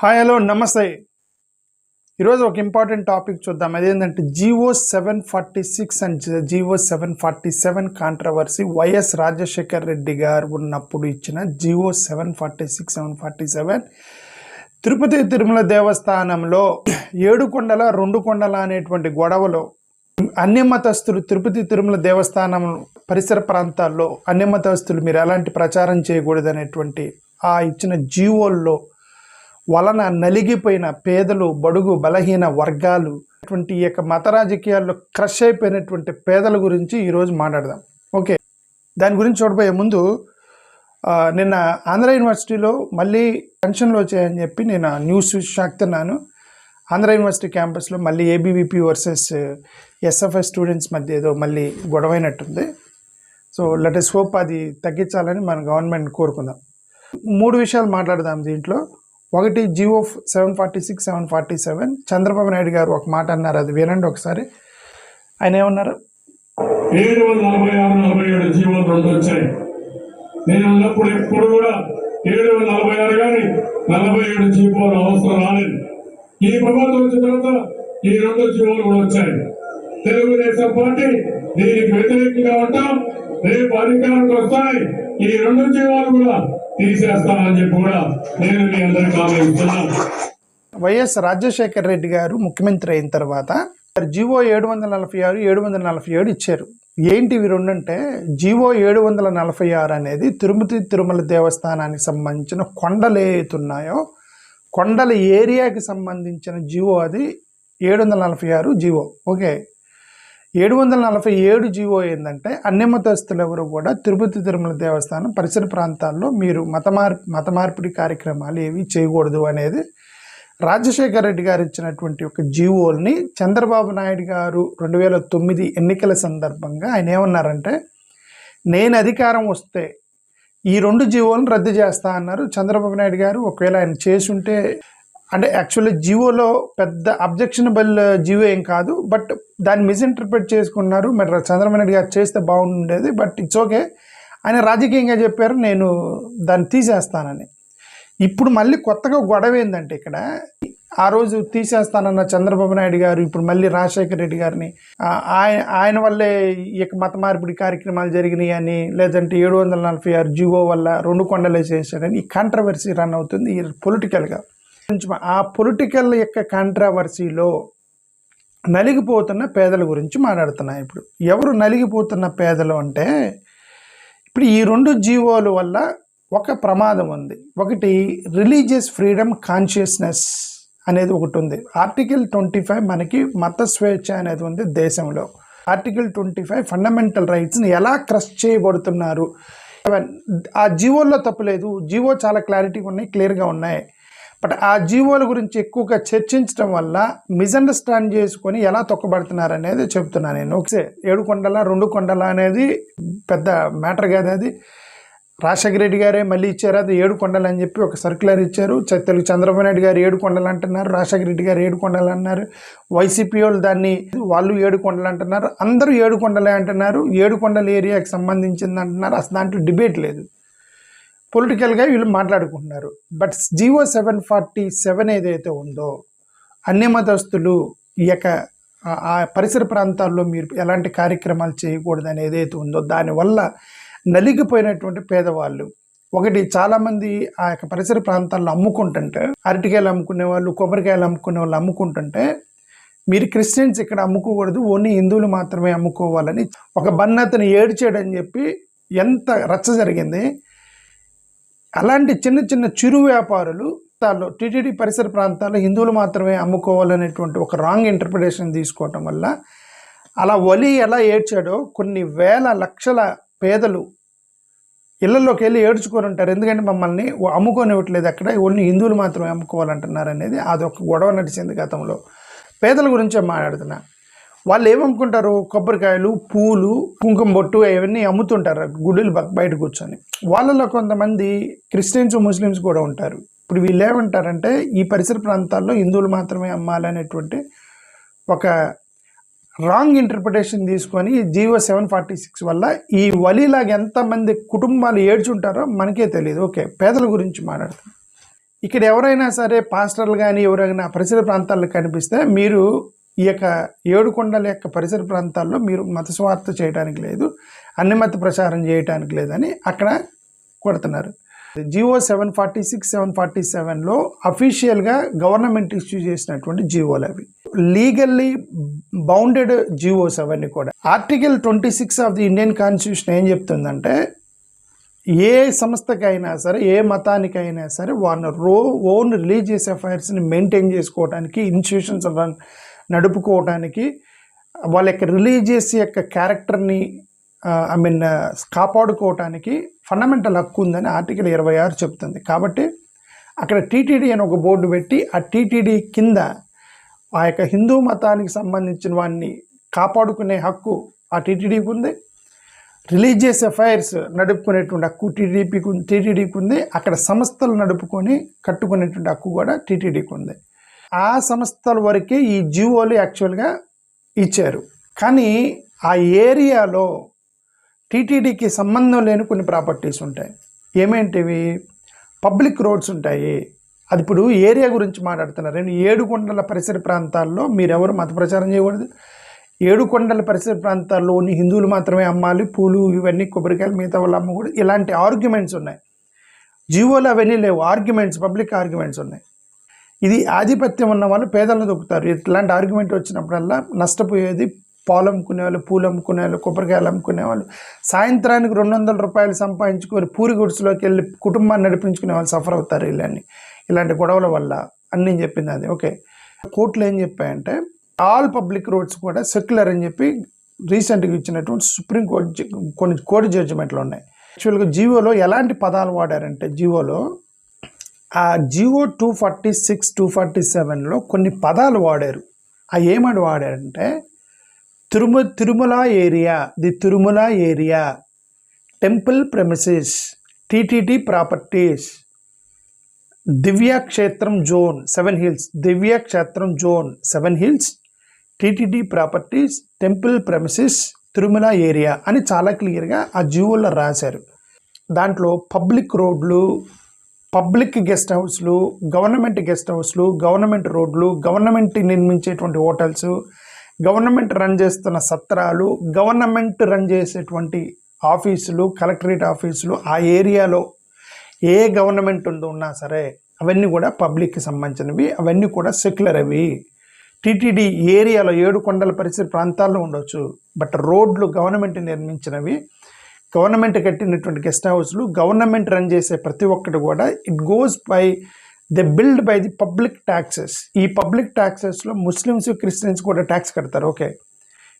Hi hello నమస్తే. ఈరోజు ఒక ఇంపార్టెంట్ టాపిక్ చూద్దాం. అదేంటంటే GO 746 and GO 747 controversy. YS Rajasekhar Reddy గారు ఉన్నప్పుడు ఇచ్చిన జివో 746 747 తిరుపతి తిరుమల దేవస్థానంలో 7 కొండల 2 కొండల అనేటువంటి గొడవలో అన్యమతస్తులు తిరుపతి తిరుమల దేవస్థానం పరిసర ప్రాంతాల్లో అన్యమతస్తులు మీరు ఎలాంటి ప్రచారం చేయకూడదు అనేటువంటి ఆ ఇచ్చిన జీవోల్లో వలన నలిగిపోయిన పేదలు, బడుగు బలహీన వర్గాలు అటువంటి ఈ యొక్క మత రాజకీయాల్లో క్రష్ అయిపోయినటువంటి పేదల గురించి ఈరోజు మాట్లాడదాం. ఓకే, దాని గురించి చూడబోయే ముందు నిన్న ఆంధ్ర యూనివర్సిటీలో మళ్ళీ టెన్షన్లో వచ్చాయని చెప్పి నేను న్యూస్ షాక్తున్నాను. ఆంధ్ర యూనివర్సిటీ క్యాంపస్లో మళ్ళీ ఏబీవీపీ వర్సెస్ ఎస్ఎఫ్ఐ స్టూడెంట్స్ మధ్య ఏదో మళ్ళీ గొడవైనట్టుంది. సో లెట్ us హోప్ అది తగ్గించాలని మన గవర్నమెంట్ కోరుకుందాం. 3 విషయాలు మాట్లాడదాం దీంట్లో. ఒకటి, జివో 746 747 చంద్రబాబు నాయుడు గారు ఒక మాట అన్నారు, అది వినండి ఒకసారి. ఆయన ఏమన్నారు? 746 జీవోలు 2 వచ్చాయి. నేను ఉన్నప్పుడు ఎప్పుడు కూడా 746 కానీ 47 జీవోలు అవసరం రాలేదు. ఈ ప్రభుత్వం వచ్చిన తర్వాత ఈ 2 జీవోలు కూడా వచ్చాయి. తెలుగుదేశం పార్టీ దీనికి వ్యతిరేకంగా ఉంటాం. రేపు అధికారానికి వస్తాయి, ఈ 2 జీవోలు కూడా తీసేస్తామని చెప్పి కూడా నేను మీ అందరికీ హామీ ఇస్తున్నాను. వైఎస్ రాజశేఖర్ రెడ్డి గారు ముఖ్యమంత్రి అయిన తర్వాత జివో 746 747 ఇచ్చారు. ఏంటి ఇవి 2 అంటే, జివో 746 అనేది తిరుపతి తిరుమల దేవస్థానానికి సంబంధించిన కొండలు ఏతున్నాయో కొండల ఏరియాకి సంబంధించిన జివో, అది 746 జివో. ఓకే, 747 జీవో ఏంటంటే అన్యమతస్తులు ఎవరు కూడా తిరుపతి తిరుమల దేవస్థానం పరిసర ప్రాంతాల్లో మీరు మత మార్పిడి కార్యక్రమాలు ఏవి చేయకూడదు అనేది రాజశేఖర్ రెడ్డి గారు ఇచ్చినటువంటి ఒక జీవోల్ని చంద్రబాబు నాయుడు గారు 2009 ఎన్నికల సందర్భంగా ఆయన ఏమన్నారంటే, నేను అధికారం వస్తే ఈ 2 జీవోలను రద్దు చేస్తా అన్నారు చంద్రబాబు నాయుడు గారు. ఒకవేళ ఆయన చేసుంటే, అంటే యాక్చువల్లీ జివోలో పెద్ద అబ్జెక్షనబుల్ జివో ఏం కాదు, బట్ దాన్ని మిస్ఇంటర్ప్రిట్ చేసుకున్నారు. మరి చంద్రబాబు నాయుడు గారు చేస్తే బాగుండేది, బట్ ఇట్స్ ఓకే. ఆయన రాజకీయంగా చెప్పారు నేను దాన్ని తీసేస్తానని. ఇప్పుడు మళ్ళీ కొత్తగా గొడవ ఏంటంటే, ఇక్కడ ఆ రోజు తీసేస్తానన్న చంద్రబాబు నాయుడు గారు ఇప్పుడు మళ్ళీ రాజశేఖర రెడ్డి గారిని ఆయన వల్లే ఈ మత మార్పిడి కార్యక్రమాలు జరిగినాయి అని, లేదంటే 746 జివో వల్ల 2 కొండలే చేశారని ఈ కాంట్రవర్సీ రన్ అవుతుంది ఈ పొలిటికల్గా. ఆ పొలిటికల్ యొక్క కాంట్రవర్సీలో నలిగిపోతున్న పేదల గురించి మాట్లాడుతున్నాయి. ఇప్పుడు ఎవరు నలిగిపోతున్న పేదలు అంటే, ఇప్పుడు ఈ 2 జీవోల వల్ల ఒక ప్రమాదం ఉంది. ఒకటి, రిలీజియస్ ఫ్రీడమ్ కాన్షియస్నెస్ అనేది ఒకటి ఉంది. ఆర్టికల్ 25 మనకి మత స్వేచ్ఛ అనేది ఉంది దేశంలో. ఆర్టికల్ 25 ఫండమెంటల్ రైట్స్ని ఎలా క్రష్ చేయబడుతున్నారు. ఆ జీవోల్లో తప్పులేదు, జీవో చాలా క్లారిటీగా ఉన్నాయి, క్లియర్గా ఉన్నాయి. బట్ ఆ జీవోల గురించి ఎక్కువగా చర్చించడం వల్ల మిస్అండర్స్టాండ్ చేసుకొని ఎలా తొక్కబడుతున్నారు అనేది చెప్తున్నాను నేను. ఒకసే 7 కొండల 2 కొండల అనేది పెద్ద మ్యాటర్ కాదు. అది రాజశేఖర రెడ్డి గారే మళ్ళీ ఇచ్చారు, అది 7 కొండలు అని చెప్పి ఒక సర్క్యులర్ ఇచ్చారు. తెలుగు చంద్రబాబు నాయుడు గారు 7 కొండలు అంటున్నారు, రాజశేఖర రెడ్డి గారు 7 కొండలు అన్నారు, వైసీపీ వాళ్ళు వాళ్ళు 7 కొండలు అంటున్నారు, అందరూ 7 కొండలే అంటున్నారు. 7 కొండల ఏరియాకి సంబంధించింది అంటున్నారు. అసలు దాంట్లో డిబేట్ లేదు, పొలిటికల్గా వీళ్ళు మాట్లాడుకుంటున్నారు. బట్ జివో 747 ఏదైతే ఉందో, అన్యమతస్తులు ఈ యొక్క ఆ పరిసర ప్రాంతాల్లో మీరు ఎలాంటి కార్యక్రమాలు చేయకూడదు అని ఏదైతే ఉందో, దానివల్ల నలిగిపోయినటువంటి పేదవాళ్ళు, ఒకటి చాలామంది ఆ యొక్క పరిసర ప్రాంతాల్లో అమ్ముకుంటుంటే, అరటికాయలు అమ్ముకునే వాళ్ళు, కొబ్బరికాయలు అమ్ముకునే వాళ్ళు అమ్ముకుంటుంటే, మీరు క్రిస్టియన్స్ ఇక్కడ అమ్ముకోకూడదు, ఓన్లీ హిందువులు మాత్రమే అమ్ముకోవాలని ఒక బన్నతను ఏడ్చాడని చెప్పి ఎంత రచ్చ జరిగింది. అలాంటి చిన్న చిన్న చిరు వ్యాపారులు టీటీడీ పరిసర ప్రాంతాల్లో హిందువులు మాత్రమే అమ్ముకోవాలనేటువంటి ఒక రాంగ్ ఇంటర్ప్రిటేషన్ తీసుకోవటం వల్ల అలా వలి ఎలా ఏడ్చాడో కొన్ని వేల లక్షల పేదలు ఇళ్లలోకి వెళ్ళి ఏడ్చుకొని ఉంటారు. ఎందుకంటే మమ్మల్ని అమ్ముకోనివ్వట్లేదు, అక్కడ ఓన్లీ హిందువులు మాత్రమే అమ్ముకోవాలంటున్నారు అనేది అదొక గొడవ నడిచింది గతంలో. పేదల గురించే మాట్లాడుతున్నా. వాళ్ళు ఏమనుకుంటారు, కొబ్బరికాయలు, పూలు, కుంకుమ బొట్టు అవన్నీ అమ్ముతుంటారు గుడులు బయట కూర్చొని. వాళ్ళలో కొంతమంది క్రిస్టియన్స్, ముస్లిమ్స్ కూడా ఉంటారు. ఇప్పుడు వీళ్ళు ఏమంటారంటే, ఈ పరిసర ప్రాంతాల్లో హిందువులు మాత్రమే అమ్మాలనేటువంటి ఒక రాంగ్ ఇంటర్ప్రిటేషన్ తీసుకొని జివో 746 వల్ల ఈ వలీలాగా ఎంతమంది కుటుంబాలు ఏడ్చుంటారో మనకే తెలియదు. ఓకే, పేదల గురించి మాట్లాడుతున్నాం. ఇక్కడ ఎవరైనా సరే పాస్టర్లు కానీ ఎవరైనా పరిసర ప్రాంతాల్లో కనిపిస్తే మీరు ఈ యొక్క ఏడుకొండల యొక్క పరిసర ప్రాంతాల్లో మీరు మత స్వార్థ చేయడానికి లేదు, అన్ని మత ప్రచారం చేయడానికి లేదని అక్కడ కొడుతున్నారు. జియో 746, 747లో అఫీషియల్గా గవర్నమెంట్ ఇష్యూ చేసినటువంటి జియోలు అవి, లీగల్లీ బౌండెడ్ జియోస్ అవన్నీ కూడా. Article 26 of the Indian constitution ఏం చెప్తుందంటే ఏ సంస్థకైనా సరే ఏ మతానికైనా సరే వాళ్ళ ఓన్ రిలీజియస్ అఫైర్స్ని మెయింటైన్ చేసుకోవడానికి, ఇన్స్టిట్యూషన్స్ నడుపుకోవడానికి, వాళ్ళ యొక్క రిలీజియస్ యొక్క క్యారెక్టర్ని కాపాడుకోవటానికి ఫండమెంటల్ హక్కు ఉందని ఆర్టికల్ 26 చెప్తుంది. కాబట్టి అక్కడ టీటీడీ అని ఒక బోర్డు పెట్టి ఆ టీటీడీ కింద ఆ యొక్క హిందూ మతానికి సంబంధించిన వాడిని కాపాడుకునే హక్కు ఆ టీటీడీకి ఉంది, రిలీజియస్ అఫైర్స్ నడుపుకునేటువంటి హక్కు టీటీడీకి ఉంది, అక్కడ సంస్థలు నడుపుకొని కట్టుకునేటువంటి హక్కు కూడా టీటీడీకి ఉంది. ఆ సంస్థల వరకే ఈ జియోలు యాక్చువల్గా ఇచ్చారు. కానీ ఆ ఏరియాలో టీటీడీకి సంబంధం లేని కొన్ని ప్రాపర్టీస్ ఉంటాయి. ఏమేంటివి? పబ్లిక్ రోడ్స్ ఉంటాయి. అది ఇప్పుడు ఏరియా గురించి మాట్లాడుతున్నారు. ఏడుకొండల పరిసర ప్రాంతాల్లో మీరెవరు మత ప్రచారం చేయకూడదు, ఏడుకొండల పరిసర ప్రాంతాల్లో ఉన్న హిందువులు మాత్రమే అమ్మాలి, పూలు ఇవన్నీ కొబ్బరికాయలు మిగతా వాళ్ళు అమ్మకూడదు, ఇలాంటి ఆర్గ్యుమెంట్స్ ఉన్నాయి. జియోలు అవన్నీ లేవు, ఆర్గ్యుమెంట్స్, పబ్లిక్ ఆర్గ్యుమెంట్స్ ఉన్నాయి. ఇది ఆధిపత్యం ఉన్న వాళ్ళు పేదలను దొక్కుతారు. ఇట్లాంటి ఆర్గ్యుమెంట్ వచ్చినప్పుడల్లా నష్టపోయేది పాలు అమ్ముకునేవాళ్ళు, పూలు అమ్ముకునేవాళ్ళు, కొబ్బరికాయలు అమ్ముకునేవాళ్ళు, సాయంత్రానికి 200 రూపాయలు సంపాదించుకొని పూరి గుడిసెలోకి వెళ్ళి కుటుంబాన్ని నడిపించుకునే వాళ్ళు సఫర్ అవుతారు. ఇలాంటి గొడవల వల్ల అన్నీ చెప్పింది అది. ఓకే, కోర్టులు ఏం చెప్పాయంటే ఆల్ పబ్లిక్ రోడ్స్ కూడా సెక్యులర్ అని చెప్పి రీసెంట్గా ఇచ్చినటువంటి సుప్రీంకోర్టు కొన్ని కోర్టు జడ్జిమెంట్లు ఉన్నాయి. యాక్చువల్గా జియోలో ఎలాంటి పదాలు వాడారంటే జియోలో ఆ జియో 246, 247లో కొన్ని పదాలు వాడారు. ఏమని వాడారంటే Tirumala area, the Tirumala area, temple premises, TTD properties, దివ్యక్షేత్రం జోన్ 7 హిల్స్, దివ్యక్షేత్రం zone 7 hills, TTD properties, temple premises, Tirumala area అని చాలా క్లియర్గా ఆ జియోలో రాశారు. దాంట్లో పబ్లిక్ రోడ్లు, పబ్లిక్ గెస్ట్ హౌస్లు, గవర్నమెంట్ గెస్ట్ హౌస్లు, గవర్నమెంట్ రోడ్లు, గవర్నమెంట్ నిర్మించేటువంటి హోటల్స్, గవర్నమెంట్ రన్ చేస్తున్న సత్రాలు, గవర్నమెంట్ రన్ చేసేటువంటి ఆఫీసులు, కలెక్టరేట్ ఆఫీసులు, ఆ ఏరియాలో ఏ గవర్నమెంట్ ఉన్నా సరే అవన్నీ కూడా పబ్లిక్కి సంబంధించినవి, అవన్నీ కూడా సెక్యులర్. అవి టీటీడీ ఏరియాలో ఏడుకొండల పరిసర ప్రాంతాల్లో ఉండొచ్చు, బట్ రోడ్లు గవర్నమెంట్ నిర్మించినవి, గవర్నమెంట్ కట్టినటువంటి గెస్ట్ హౌస్లు, గవర్నమెంట్ రన్ చేసే ప్రతి ఒక్కటి కూడా it goes by they build by the public taxes. ఈ పబ్లిక్ ట్యాక్సెస్లో ముస్లిమ్స్, క్రిస్టియన్స్ కూడా ట్యాక్స్ కడతారు. ఓకే,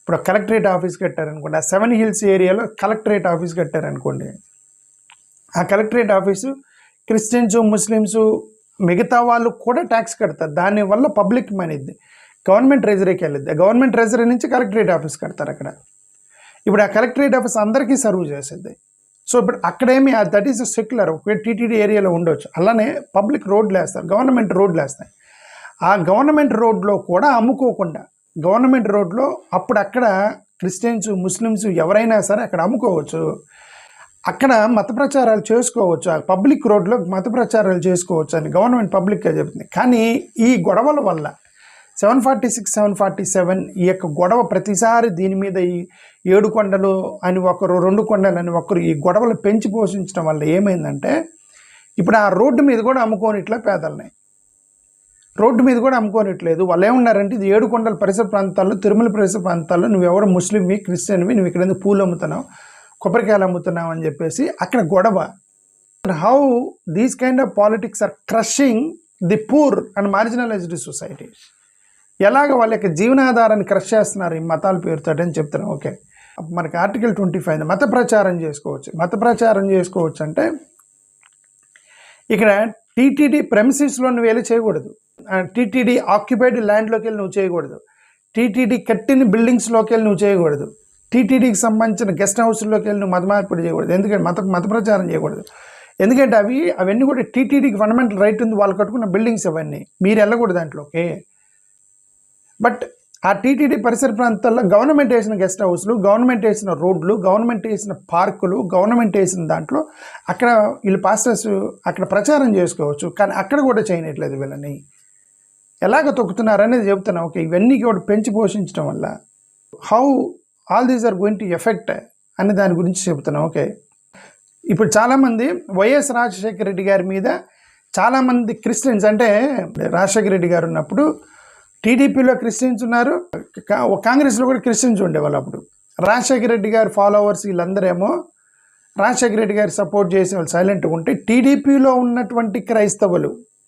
ఇప్పుడు కలెక్టరేట్ ఆఫీస్ కట్టారనుకోండి, ఆ 7 హిల్స్ ఏరియాలో కలెక్టరేట్ ఆఫీస్ కట్టారనుకోండి, ఆ కలెక్టరేట్ ఆఫీసు క్రిస్టియన్స్, ముస్లిమ్స్ మిగతా వాళ్ళు కూడా ట్యాక్స్ కడతారు. దానివల్ల పబ్లిక్ మనీది గవర్నమెంట్ ట్రెజరీకి వెళ్ళిద్ది, గవర్నమెంట్ ట్రెజరీ నుంచి కలెక్టరేట్ ఆఫీస్ కడతారు. అక్కడ ఇప్పుడు ఆ కలెక్టరేట్ ఆఫీస్ అందరికీ సర్వ్ చేసేది. సో ఇప్పుడు అక్కడేమి దట్ ఈస్ సెక్యులర్, ఒక టీటీడీ ఏరియాలో ఉండొచ్చు. అలానే పబ్లిక్ రోడ్లు వేస్తారు, గవర్నమెంట్ రోడ్లు వేస్తాయి. ఆ గవర్నమెంట్ రోడ్లో కూడా అమ్ముకోకుండా, గవర్నమెంట్ రోడ్లో అప్పుడు అక్కడ క్రిస్టియన్స్, ముస్లిమ్స్ ఎవరైనా సరే అక్కడ అమ్ముకోవచ్చు, అక్కడ మత ప్రచారాలు చేసుకోవచ్చు, ఆ పబ్లిక్ రోడ్లో మత ప్రచారాలు చేసుకోవచ్చు అని గవర్నమెంట్ పబ్లిక్గా చెప్తుంది. కానీ ఈ గొడవల వల్ల 746, 747 ఈ యొక్క గొడవ ప్రతిసారి దీని మీద ఈ 7 కొండలు అని ఒకరు, 2 కొండలు అని ఒకరు ఈ గొడవలు పెంచి పోషించడం వల్ల ఏమైందంటే ఇప్పుడు ఆ రోడ్డు మీద కూడా అమ్ముకోనిట్లే పేదలని, రోడ్డు మీద కూడా అమ్ముకోనిట్లేదు. వాళ్ళు ఏమన్నారంటే ఇది 7 కొండల పరిసర ప్రాంతాల్లో, తిరుమల పరిసర ప్రాంతాల్లో నువ్వెవరు ముస్లింవి, క్రిస్టియన్వి, నువ్వు ఇక్కడ ఎందుకు పూలు అమ్ముతున్నావు, కొబ్బరికాయలు అమ్ముతున్నావు అని చెప్పేసి అక్కడ గొడవ. How these kind of politics are crushing the poor and marginalised societies. ఎలాగ వాళ్ళ యొక్క జీవనాధారాన్ని క్రష్ చేస్తున్నారు ఈ మతాల పేరుతో అని చెప్తున్నాం. ఓకే, మనకి ఆర్టికల్ 25 మత ప్రచారం చేసుకోవచ్చు. మత ప్రచారం చేసుకోవచ్చు అంటే ఇక్కడ టీటీడీ ప్రెమిసెస్లో నువ్వు వెళ్ళి చేయకూడదు, టీటీడీ ఆక్యుపైడ్ ల్యాండ్లోకి వెళ్ళి నువ్వు చేయకూడదు, టీటీడీ కట్టిన బిల్డింగ్స్లోకి వెళ్ళి నువ్వు చేయకూడదు, టీటీడీకి సంబంధించిన గెస్ట్ హౌస్లోకి వెళ్ళి నువ్వు మత మార్పిడి చేయకూడదు. ఎందుకంటే మత ప్రచారం చేయకూడదు. ఎందుకంటే అవన్నీ కూడా టీటీడీకి ఫండమెంటల్ రైట్ ఉంది, వాళ్ళు కట్టుకున్న బిల్డింగ్స్ అవన్నీ, మీరు వెళ్ళకూడదు దాంట్లోకి. బట్ ఆ టీటీడీ పరిసర ప్రాంతాల్లో గవర్నమెంట్ వేసిన గెస్ట్ హౌస్లు, గవర్నమెంట్ వేసిన రోడ్లు, గవర్నమెంట్ వేసిన పార్కులు, గవర్నమెంట్ వేసిన దాంట్లో అక్కడ వీళ్ళు పాస్టర్స్ అక్కడ ప్రచారం చేసుకోవచ్చు. కానీ అక్కడ కూడా చేయనట్లేదు వీళ్ళని. ఎలాగ తొక్కుతున్నారనేది చెబుతున్నా. ఓకే, ఇవన్నీ కూడా పెంచి పోషించడం వల్ల how all these are going to effect అనే దాని గురించి చెబుతున్నా. ఓకే, ఇప్పుడు చాలామంది వైఎస్ రాజశేఖర రెడ్డి గారి మీద చాలామంది క్రిస్టియన్స్, అంటే రాజశేఖర రెడ్డి గారు ఉన్నప్పుడు టీడీపీలో క్రిస్టియన్స్ ఉన్నారు, కాంగ్రెస్లో కూడా క్రిస్టియన్స్ ఉండేవాళ్ళు. అప్పుడు రాజశేఖర రెడ్డి గారి ఫాలోవర్స్ వీళ్ళందరేమో రాజశేఖర రెడ్డి గారి సపోర్ట్ చేసే వాళ్ళు సైలెంట్గా ఉంటే, టీడీపీలో ఉన్నటువంటి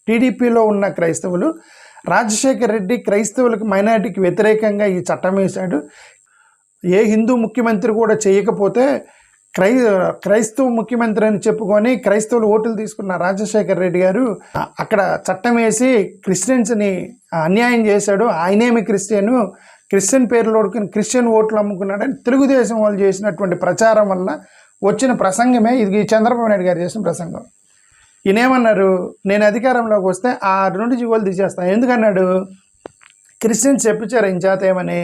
టీడీపీలో ఉన్న క్రైస్తవులు రాజశేఖర రెడ్డి క్రైస్తవులకు, మైనారిటీకి వ్యతిరేకంగా ఈ చట్టం వేశాడు. ఏ హిందూ ముఖ్యమంత్రి కూడా చేయకపోతే క్రైస్తవ ముఖ్యమంత్రి అని చెప్పుకొని క్రైస్తవులు ఓట్లు తీసుకున్న రాజశేఖర రెడ్డి గారు అక్కడ చట్టం వేసి క్రిస్టియన్స్ని అన్యాయం చేశాడు. ఆయనేమి క్రిస్టియన్ పేర్లు ఓడుకుని క్రిస్టియన్ ఓట్లు అమ్ముకున్నాడని తెలుగుదేశం వాళ్ళు చేసినటువంటి ప్రచారం వల్ల వచ్చిన ప్రసంగమే ఇది. చంద్రబాబు నాయుడు గారు చేసిన ప్రసంగం. ఈయనేమన్నారు, నేను అధికారంలోకి వస్తే ఆ 2 జీవోలు తీసేస్తాను. ఎందుకన్నాడు, క్రిస్టియన్స్ చెప్పించారు ఆయన చేత ఏమని,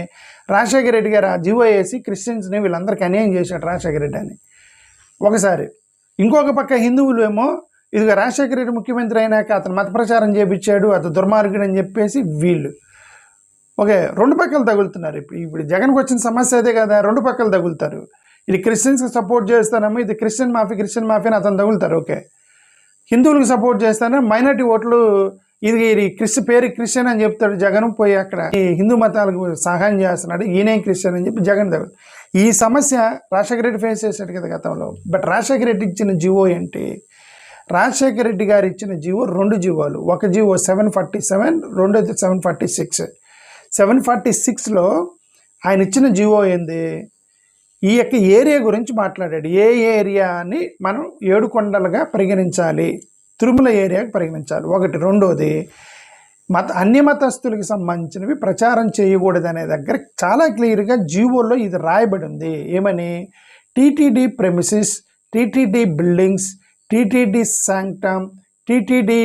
రాజశేఖర రెడ్డి గారు ఆ జీవో వేసి క్రిస్టియన్స్ని వీళ్ళందరికీ అన్యాయం చేశాడు రాజశేఖర రెడ్డి అని ఒకసారి. ఇంకొక పక్క హిందువులు ఏమో ఇదిగో రాజశేఖర రెడ్డి ముఖ్యమంత్రి అయినాక అతను మత ప్రచారం చేయించాడు, అతను దుర్మార్గుడు అని చెప్పేసి వీళ్ళు. ఓకే, 2 పక్కలు తగులుతున్నారు. ఇప్పుడు జగన్కి వచ్చిన సమస్య అదే కదా, 2 పక్కలు తగులుతారు. ఇది క్రిస్టియన్స్కి సపోర్ట్ చేస్తానేమో, ఇది క్రిస్టియన్ మాఫీ అని అతను తగులుతారు. ఓకే, హిందువులకు సపోర్ట్ చేస్తానే మైనార్టీ ఓట్లు ఇది క్రిస్టియన్ అని చెప్తాడు జగన్, పోయి అక్కడ ఈ హిందూ మతాలకు సహాయం చేస్తున్నాడు, ఈయనే క్రిస్టియన్ అని చెప్పి జగన్ దగ్గర. ఈ సమస్య రాజశేఖర రెడ్డి ఫేస్ చేశాడు కదా గతంలో. బట్ రాజశేఖర రెడ్డి ఇచ్చిన జీవో ఏంటి, రాజశేఖర రెడ్డి గారు ఇచ్చిన జీవో 2 జీవోలు. ఒక జీవో 747, రెండోది 746. 746లో ఆయన ఇచ్చిన జీవో ఏంది, ఈ యొక్క ఏరియా గురించి మాట్లాడాడు. ఏ ఏరియాని మనం 7 కొండలుగా పరిగణించాలి, తిరుమల ఏరియాకి పరిగణించాలి ఒకటి. రెండోది అన్ని మతస్థులకి సంబంధించినవి ప్రచారం చేయకూడదు అనే దగ్గర చాలా క్లియర్గా జీవోలో ఇది రాయబడి ఉంది. ఏమని, TTD premises, TTD buildings, TTD sanctum, TTD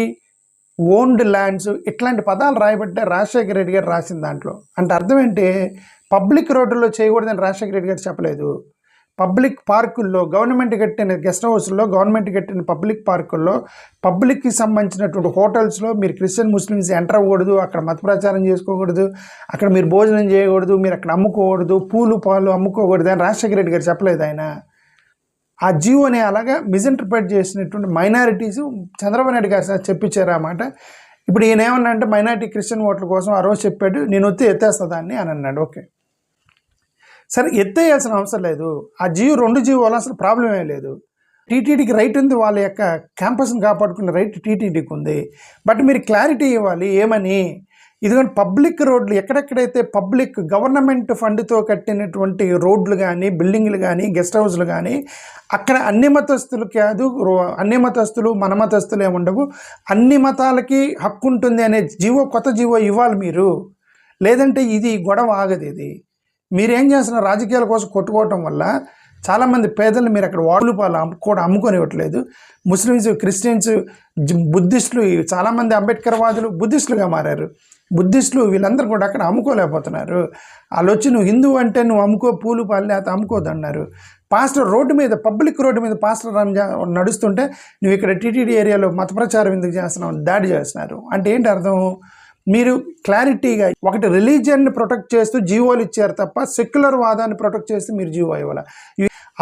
owned lands, ఇట్లాంటి పదాలు రాయబడ్డే రాజశేఖర రెడ్డి గారు రాసిన దాంట్లో. అంటే అర్థం ఏంటి, పబ్లిక్ రోడ్డుల్లో చేయకూడదని రాజశేఖర రెడ్డి గారు చెప్పలేదు. పబ్లిక్ పార్కుల్లో, గవర్నమెంట్ కట్టిన గెస్ట్ హౌస్లో, గవర్నమెంట్ కట్టిన పబ్లిక్ పార్కుల్లో, పబ్లిక్కి సంబంధించినటువంటి హోటల్స్లో మీరు క్రిస్టియన్ ముస్లిమ్స్ ఎంటర్ అవ్వకూడదు, అక్కడ మత ప్రచారం చేసుకోకూడదు, అక్కడ మీరు భోజనం చేయకూడదు, మీరు అక్కడ అమ్ముకోకూడదు, పూలు పాలు అమ్ముకోకూడదు అని రాజశేఖర రెడ్డి గారు చెప్పలేదు. ఆయన ఆ జీవోని అలాగా మిస్ఇంటర్ప్రిట్ చేసినటువంటి మైనారిటీస్ చంద్రబాబు నాయుడు గారు చెప్పించారు అన్నమాట. ఇప్పుడు ఈయన ఏమన్నా అంటే మైనారిటీ క్రిస్టియన్ ఓట్ల కోసం ఆ రోజు చెప్పాడు, నేను వచ్చి ఎత్తేస్తుందాన్ని అని అన్నాడు. ఓకే, సరే, ఎత్తేయాల్సిన అవసరం లేదు. ఆ 2 జీవోలు అసలు ప్రాబ్లం ఏం లేదు. టీటీడీకి రైట్ ఉంది, వాళ్ళ యొక్క క్యాంపస్ని కాపాడుకునే రైట్ టీటీడీకి ఉంది. బట్ మీరు క్లారిటీ ఇవ్వాలి. ఏమని, ఇదిగోండి పబ్లిక్ రోడ్లు ఎక్కడెక్కడైతే పబ్లిక్ గవర్నమెంట్ ఫండ్తో కట్టినటువంటి రోడ్లు కానీ, బిల్డింగ్లు కానీ, గెస్ట్ హౌస్లు కానీ, అక్కడ అన్ని మతస్థులు కాదు, అన్ని మతస్థులు మన మతస్థులు ఏముండవు, అన్ని మతాలకి హక్కు ఉంటుంది అనే కొత్త జీవో ఇవ్వాలి మీరు. లేదంటే ఇది గొడవ ఆగదు. ఇది మీరేం చేస్తున్న రాజకీయాల కోసం కొట్టుకోవటం వల్ల చాలామంది పేదలు మీరు అక్కడ వాడులు పాలు అమ్ముకొనివ్వట్లేదు. ముస్లిమ్స్, క్రిస్టియన్స్, బుద్ధిస్టులు, చాలామంది అంబేద్కర్ వాదులు బుద్ధిస్టులుగా మారారు. బుద్ధిస్టులు వీళ్ళందరూ కూడా అక్కడ అమ్ముకోలేకపోతున్నారు. వాళ్ళు వచ్చి నువ్వు హిందూ అంటే నువ్వు అమ్ముకో, పూలు పాలు అయితే అమ్ముకోదు అన్నారు. పాస్టర్ రోడ్డు మీద, పబ్లిక్ రోడ్డు మీద పాస్టర్ నడుస్తుంటే నువ్వు ఇక్కడ టీటీడీ ఏరియాలో మత ప్రచారం ఎందుకు చేస్తున్నావు, దాడి చేస్తున్నారు. అంటే ఏంటి అర్థం, మీరు క్లారిటీగా ఒకటి రిలీజియన్ని ప్రొటెక్ట్ చేస్తూ జీవోలు ఇచ్చారు తప్ప సెక్యులర్ వాదాన్ని ప్రొటెక్ట్ చేస్తూ మీరు జీవో ఇవ్వాలి.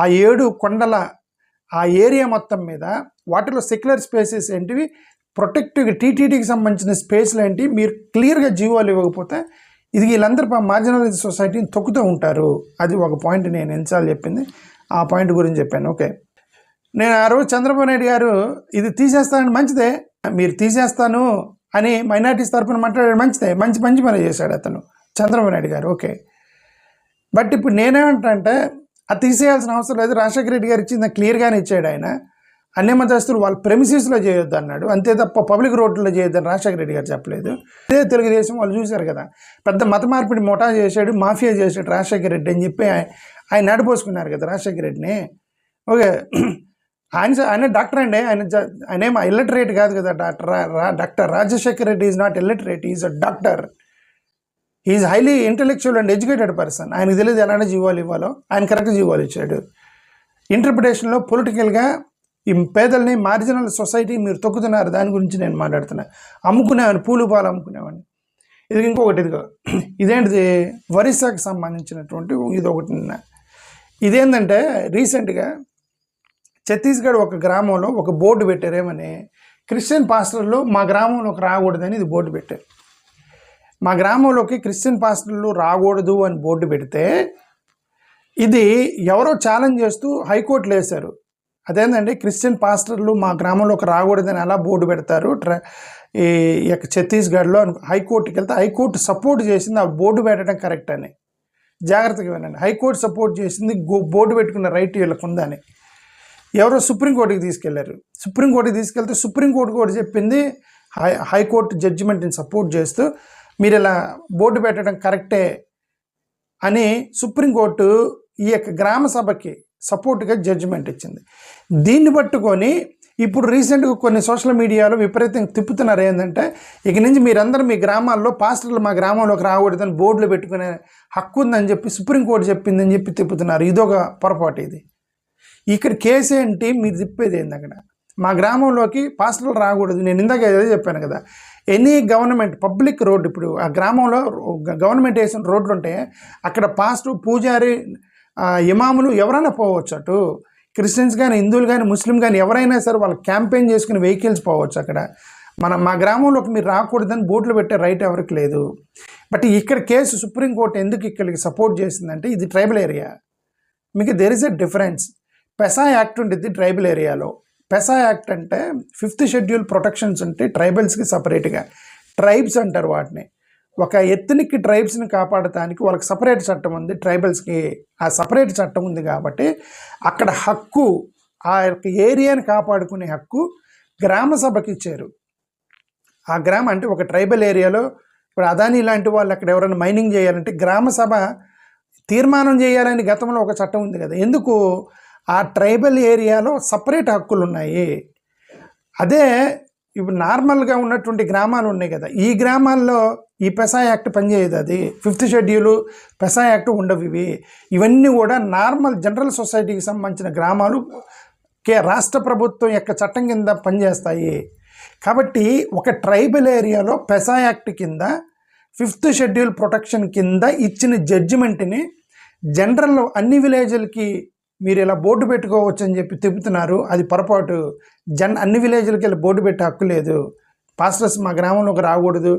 ఆ 7 కొండల ఆ ఏరియా మొత్తం మీద వాటిలో సెక్యులర్ స్పేసెస్ ఏంటివి, ప్రొటెక్టివ్ టీటీడీకి సంబంధించిన స్పేస్లు ఏంటి, మీరు క్లియర్గా జీవోలు ఇవ్వకపోతే ఇది వీళ్ళందరూ మార్జినలైజ్ సొసైటీని తొక్కుతూ ఉంటారు. అది ఒక పాయింట్ నేను ఎన్నిసార్లు చెప్పింది, ఆ పాయింట్ గురించి చెప్పాను. ఓకే, నేను ఆ రోజు చంద్రబాబు నాయుడు గారు ఇది తీసేస్తానని, మంచిదే, మీరు తీసేస్తాను అని మైనారిటీస్ తరఫున మాట్లాడాడు, మంచిదే, మంచి పని చేశాడు అతను చంద్రబాబు నాయుడు గారు. ఓకే, బట్ ఇప్పుడు నేనేమంటే అది తీసేయాల్సిన అవసరం లేదు. రాజశేఖర రెడ్డి గారు ఇచ్చింది క్లియర్గానే ఇచ్చాడు. ఆయన అన్ని మతస్థులు వాళ్ళ ప్రెమిసెస్లో చేయొద్దు అన్నాడు, అంతే తప్ప పబ్లిక్ రోడ్లలో చేయొద్దని రాజశేఖర రెడ్డి గారు చెప్పలేదు. అదే తెలుగుదేశం వాళ్ళు చూశారు కదా, పెద్ద మత మార్పిడి ముఠా చేశాడు, మాఫియా చేశాడు రాజశేఖర రెడ్డి అని చెప్పి ఆయన నడిపోసుకున్నారు కదా రాజశేఖర రెడ్డిని. ఓకే, ఆయన డాక్టర్ అండి, ఆయన ఏమో ఇల్లటరేట్ కాదు కదా. Doctor Rajasekhara Reddy is not illiterate, is a doctor. Is highly intellectual and educated person. ఆయనకు తెలియదు ఎలాంటి జీవాలు ఇవ్వాలో, ఆయన కరెక్ట్ జీవాలు ఇచ్చాడు. ఇంటర్ప్రిటేషన్లో పొలిటికల్గా ఈ పేదల్ని మార్జినల్ సొసైటీ మీరు తొక్కుతున్నారు, దాని గురించి నేను మాట్లాడుతున్నా. అమ్ముకునేవాడిని, పూలు పాలు అమ్ముకునేవాడిని. ఇది ఇంకొకటి, ఇదేంటిది ఒరిస్సాకి సంబంధించినటువంటి ఇది ఒకటి. ఇదేంటంటే రీసెంట్గా ఛత్తీస్గఢ్ ఒక గ్రామంలో ఒక బోర్డు పెట్టారేమని, క్రిస్టియన్ పాస్టర్లు మా గ్రామంలోకి రాకూడదని ఇది బోర్డు పెట్టారు. మా గ్రామంలోకి క్రిస్టియన్ పాస్టర్లు రాకూడదు అని బోర్డు పెడితే ఇది ఎవరో ఛాలెంజ్ చేస్తూ హైకోర్టులో వేశారు. అదేంటండి, క్రిస్టియన్ పాస్టర్లు మా గ్రామంలోకి రాకూడదని ఎలా బోర్డు పెడతారు ఈ యొక్క ఛత్తీస్గఢ్లో హైకోర్టుకి వెళ్తే హైకోర్టు సపోర్ట్ చేసింది ఆ బోర్డు పెట్టడం కరెక్ట్ అని. జాగ్రత్తగా వినండి, హైకోర్టు సపోర్ట్ చేసింది బోర్డు పెట్టుకున్న రైట్ వీళ్ళకు ఉందని. ఎవరో సుప్రీంకోర్టుకి తీసుకెళ్లారు. సుప్రీంకోర్టుకి తీసుకెళ్తే సుప్రీంకోర్టు కూడా చెప్పింది హైకోర్టు జడ్జిమెంట్ని సపోర్ట్ చేస్తూ మీరు ఇలా బోర్డు పెట్టడం కరెక్టే అని సుప్రీంకోర్టు ఈ యొక్క గ్రామ సభకి సపోర్ట్గా జడ్జిమెంట్ ఇచ్చింది. దీన్ని పట్టుకొని ఇప్పుడు రీసెంట్గా కొన్ని సోషల్ మీడియాలో విపరీతంగా తిప్పుతున్నారు. ఏంటంటే ఇక నుంచి మీరందరూ మీ గ్రామాల్లో పాస్టర్లు మా గ్రామంలోకి రాకూడదని బోర్డులు పెట్టుకునే హక్కు ఉందని చెప్పి సుప్రీంకోర్టు చెప్పిందని చెప్పి తిప్పుతున్నారు. ఇదొక పొరపాటు. ఇది ఇక్కడ కేసు ఏంటి, మీరు తిప్పేది ఏంది? అక్కడ మా గ్రామంలోకి పాస్టర్లు రాకూడదు. నేను ఇందాక ఏదో చెప్పాను కదా, ఎనీ గవర్నమెంట్ పబ్లిక్ రోడ్డు, ఇప్పుడు ఆ గ్రామంలో గవర్నమెంట్ వేసిన రోడ్లు ఉంటే అక్కడ పాస్టర్, పూజారి, ఇమాములు ఎవరైనా పోవచ్చు. అటు క్రిస్టియన్స్ కానీ, హిందువులు కానీ, ముస్లిం కానీ ఎవరైనా సరే వాళ్ళు క్యాంపెయిన్ చేసుకుని వెహికల్స్ పోవచ్చు. అక్కడ మా గ్రామంలోకి మీరు రాకూడదని బోర్డులు పెట్టే రైట్ ఎవరికి లేదు. బట్ ఇక్కడ కేసు సుప్రీంకోర్టు ఎందుకు ఇక్కడికి సపోర్ట్ చేసిందంటే ఇది ట్రైబల్ ఏరియా. మీకు there is a difference. పెసా act ఉంటుంది ట్రైబల్ ఏరియాలో. పెసా యాక్ట్ అంటే 5th షెడ్యూల్ ప్రొటెక్షన్స్ ఉంటాయి ట్రైబల్స్కి సపరేట్గా. ట్రైబ్స్ అంటారు వాటిని. ఒక ఎత్నిక్ ట్రైబ్స్ని కాపాడటానికి వాళ్ళకి సపరేట్ చట్టం ఉంది, ట్రైబల్స్కి ఆ సపరేట్ చట్టం ఉంది. కాబట్టి అక్కడ హక్కు, ఆ యొక్క ఏరియాని కాపాడుకునే హక్కు గ్రామ సభకి ఇచ్చారు. ఆ గ్రామం అంటే ఒక ట్రైబల్ ఏరియాలో ఇప్పుడు అదానీ లాంటి వాళ్ళు అక్కడ ఎవరైనా మైనింగ్ చేయాలంటే గ్రామ సభ తీర్మానం చేయాలని గతంలో ఒక చట్టం ఉంది కదా. ఎందుకు? ఆ ట్రైబల్ ఏరియాలో సపరేట్ హక్కులు ఉన్నాయి. అదే ఇప్పుడు నార్మల్గా ఉన్నటువంటి గ్రామాలు ఉన్నాయి కదా, ఈ గ్రామాల్లో ఈ పెసా యాక్ట్ పనిచేయదు. అది 5th షెడ్యూలు, పెసా యాక్ట్ ఉండవు. ఇవన్నీ కూడా నార్మల్ జనరల్ సొసైటీకి సంబంధించిన గ్రామాలు రాష్ట్ర ప్రభుత్వం యొక్క చట్టం కింద పనిచేస్తాయి. కాబట్టి ఒక ట్రైబల్ ఏరియాలో పెసా యాక్ట్ కింద 5th షెడ్యూల్ ప్రొటెక్షన్ కింద ఇచ్చిన జడ్జిమెంట్ని జనరల్ అన్ని విలేజ్లకి మీరు ఇలా బోర్డు పెట్టుకోవచ్చు అని చెప్పి తిప్పుతున్నారు. అది పొరపాటు. అన్ని విలేజ్లకి వెళ్ళి బోర్డు పెట్టే హక్కు లేదు. పాస్టర్స్ మా గ్రామంలోకి రాకూడదు,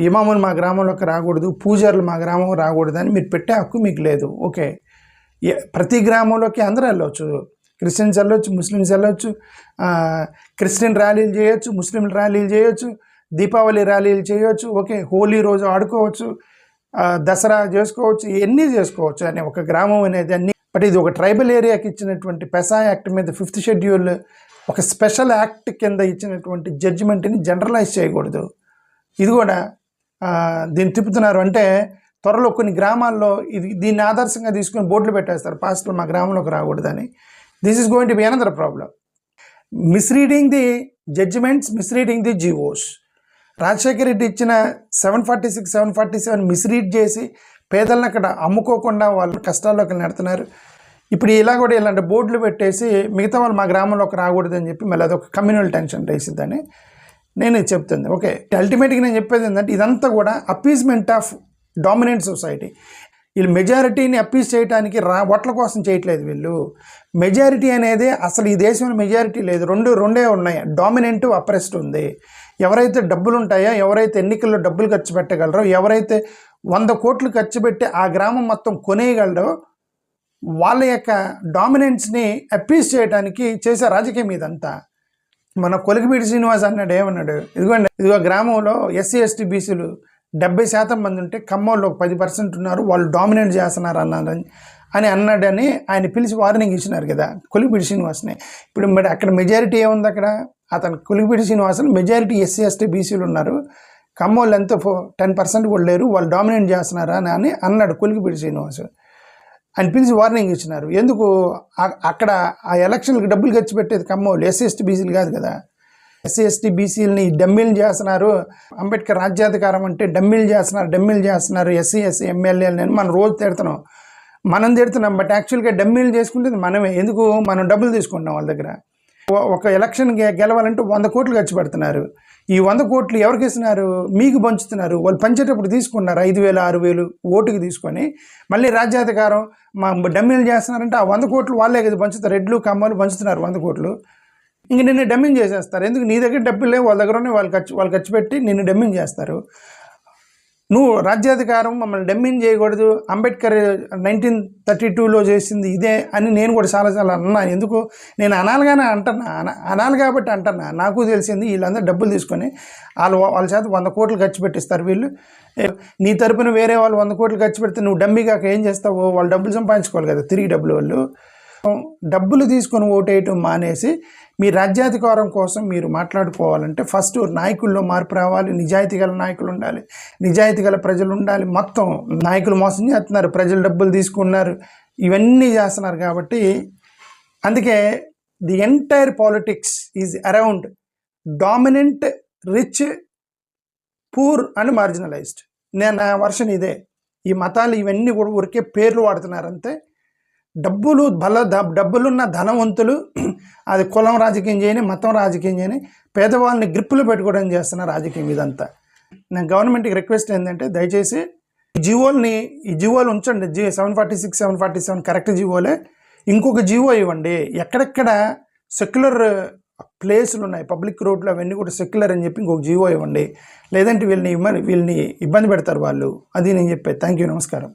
ఇమాములు మా గ్రామంలోకి రాకూడదు, పూజారులు మా గ్రామంలో రాకూడదు అని మీరు పెట్టే హక్కు మీకు లేదు. ఓకే, ప్రతి గ్రామంలోకి అందరూ వెళ్ళవచ్చు. క్రిస్టియన్స్ వెళ్ళొచ్చు, ముస్లిమ్స్ వెళ్ళొచ్చు, క్రిస్టియన్ ర్యాలీలు చేయొచ్చు, ముస్లిం ర్యాలీలు చేయొచ్చు, దీపావళి ర్యాలీలు చేయొచ్చు. ఓకే, హోలీ రోజు ఆడుకోవచ్చు, దసరా చేసుకోవచ్చు, ఇవన్నీ చేసుకోవచ్చు అని ఒక గ్రామం అనేది అన్ని. బట్ ఇది ఒక ట్రైబల్ ఏరియాకి ఇచ్చినటువంటి పెసా యాక్ట్ మీద 5th షెడ్యూల్ ఒక స్పెషల్ యాక్ట్ కింద ఇచ్చినటువంటి జడ్జిమెంట్ని జనరలైజ్ చేయకూడదు. ఇది కూడా దీన్ని తిప్పుతున్నారు. అంటే త్వరలో కొన్ని గ్రామాల్లో దీన్ని ఆదర్శంగా తీసుకుని బోర్డులు పెట్టేస్తారు, పాస్టర్లు మా గ్రామంలోకి రాకూడదని. This is going to be another problem. Misreading the judgements, misreading the GOs. Rajasekhara Reddy ఇచ్చిన 746, 747 మిస్రీడ్ చేసి పేదలను అక్కడ అమ్ముకోకుండా వాళ్ళు కష్టాల్లోకి నెడుతున్నారు. ఇప్పుడు ఇలా కూడా ఇలాంటి బోర్డులు పెట్టేసి మిగతా వాళ్ళు మా గ్రామంలోకి రాకూడదని చెప్పి మళ్ళీ అదొక కమ్యూనల్ టెన్షన్ రేసిద్దని నేను చెప్తుంది. ఓకే, అల్టిమేట్గా నేను చెప్పేది ఏంటంటే ఇదంతా కూడా అప్పీస్మెంట్ ఆఫ్ డామినెంట్ సొసైటీ. వీళ్ళు మెజారిటీని అప్పీస్ చేయడానికి ఓట్ల కోసం చేయట్లేదు. వీళ్ళు మెజారిటీ అనేది అసలు ఈ దేశంలో మెజారిటీ లేదు. రెండే ఉన్నాయి, డామినెంట్, అప్రెస్డ్ ఉంది. ఎవరైతే డబ్బులు ఉంటాయో, ఎవరైతే ఎన్నికల్లో డబ్బులు ఖర్చు పెట్టగలరో, ఎవరైతే 100 కోట్లు ఖర్చు పెట్టి ఆ గ్రామం మొత్తం కొనేయగలరో వాళ్ళ యొక్క డామినెన్స్ని అప్పీస్ చేయడానికి చేసే రాజకీయం ఇదంతా. మన కొలికిపీడి శ్రీనివాస్ అన్నాడు, ఏమన్నాడు, ఇదిగో గ్రామంలో SC ST BCలు 70% మంది ఉంటే ఖమ్మంలో 10% ఉన్నారు, వాళ్ళు డామినేట్ చేస్తున్నారు అని అన్నాడని ఆయన పిలిచి వార్నింగ్ ఇచ్చినారు కదా కొలికిపీడి శ్రీనివాస్ని. ఇప్పుడు మరి అక్కడ మెజారిటీ ఏముంది? అక్కడ అతను కొలికిపీడి శ్రీనివాసన్ మెజారిటీ SC ST BCలు ఉన్నారు, ఖమ్మంలో ఎంతో 10% కూడా లేరు, వాళ్ళు డామినేట్ చేస్తున్నారా అని అన్నాడు కొలికిపీడి శ్రీనివాస్. ఆయన పిలిచి వార్నింగ్ ఇచ్చినారు. ఎందుకు? అక్కడ ఆ ఎలక్షన్లకు డబ్బులు ఖర్చు పెట్టేది ఖమ్మంలో SC ST BCలు కాదు కదా. ఎస్సీ ఎస్టీ బీసీలని డమ్మీలు చేస్తున్నారు, అంబేద్కర్ రాజ్యాధికారం అంటే డమ్మీలు చేస్తున్నారు ఎస్సీ ఎమ్మెల్యేలని మనం రోజు తిడుతున్నాం. బట్ యాక్చువల్గా డమ్మీలు చేసుకుంటే మనమే. ఎందుకు? మనం డబ్బులు తీసుకుంటాం వాళ్ళ దగ్గర. ఒక ఎలక్షన్ గెలవాలంటే 100 కోట్లు ఖర్చు పెడుతున్నారు. ఈ 100 కోట్లు ఎవరికి ఇస్తున్నారు? మీకు పంచుతున్నారు. వాళ్ళు పంచేటప్పుడు తీసుకున్నారు 5,000 6,000 ఓటుకి తీసుకొని మళ్ళీ రాజ్యాధికారం డమ్మీలు చేస్తున్నారంటే ఆ 100 కోట్లు వాళ్ళే కదా పంచుతారు. రెడ్లు కమ్మలు పంచుతున్నారు 100 కోట్లు. ఇంక నిన్ను డమ్మింగ్ చేసేస్తారు. ఎందుకు? నీ దగ్గర డబ్బులు లేవు, వాళ్ళ దగ్గర ఉన్నాయి, వాళ్ళు ఖర్చు పెట్టి నిన్ను డమ్మింగ్ చేస్తారు. నువ్వు రాజ్యాధికారం మమ్మల్ని డమ్మింగ్ చేయకూడదు, అంబేద్కర్ 1932లో చేసింది ఇదే అని నేను కూడా చాలాసార్లు అన్నా. ఎందుకు? నేను అనాలి కాబట్టి అంటున్నా. నాకు తెలిసింది వీళ్ళందరూ డబ్బులు తీసుకొని వాళ్ళ చేత 100 కోట్లు ఖర్చు పెట్టిస్తారు. వీళ్ళు నీ తరపున వేరే వాళ్ళు 100 కోట్లు ఖర్చు పెడితే నువ్వు డమ్మిగాక ఏం చేస్తావు? వాళ్ళు డబ్బులు సంపాదించుకోవాలి కదా, తిరిగి డబ్బులు తీసుకొని ఓటేయటం మానేసి మీ రాజ్యాధికారం కోసం మీరు మాట్లాడుకోవాలంటే ఫస్ట్ నాయకుల్లో మార్పు రావాలి. నిజాయితీ గల నాయకులు ఉండాలి, నిజాయితీ గల ప్రజలు ఉండాలి. మొత్తం నాయకులు మోసం చేస్తున్నారు, ప్రజలు డబ్బులు తీసుకున్నారు, ఇవన్నీ చేస్తున్నారు. కాబట్టి అందుకే the entire politics is around dominant, rich, poor and marginalised. నా వర్షన్ ఇదే. ఈ మతాలు ఇవన్నీ కూడా ఊరికే పేర్లు వాడుతున్నారు అంతే. డబ్బులున్న ధనవంతులు అది కులం రాజకీయం చేయని, మతం రాజకీయం చేయని, పేదవాళ్ళని గ్రిప్పులు పెట్టుకోవడం చేస్తున్న రాజకీయం ఇదంతా. నేను గవర్నమెంట్కి రిక్వెస్ట్ ఏంటంటే దయచేసి ఈ జీవోలు ఉంచండి. 746, 747 కరెక్ట్ జీవోలే. ఇంకొక జీవో ఇవ్వండి. ఎక్కడెక్కడ సెక్యులర్ ప్లేసులు ఉన్నాయి, పబ్లిక్ రోడ్లు, అవన్నీ కూడా సెక్యులర్ అని చెప్పి ఇంకొక జీవో ఇవ్వండి. లేదంటే వీళ్ళని ఇబ్బంది పెడతారు వాళ్ళు. అది నేను చెప్పేది. థ్యాంక్ యూ, నమస్కారం.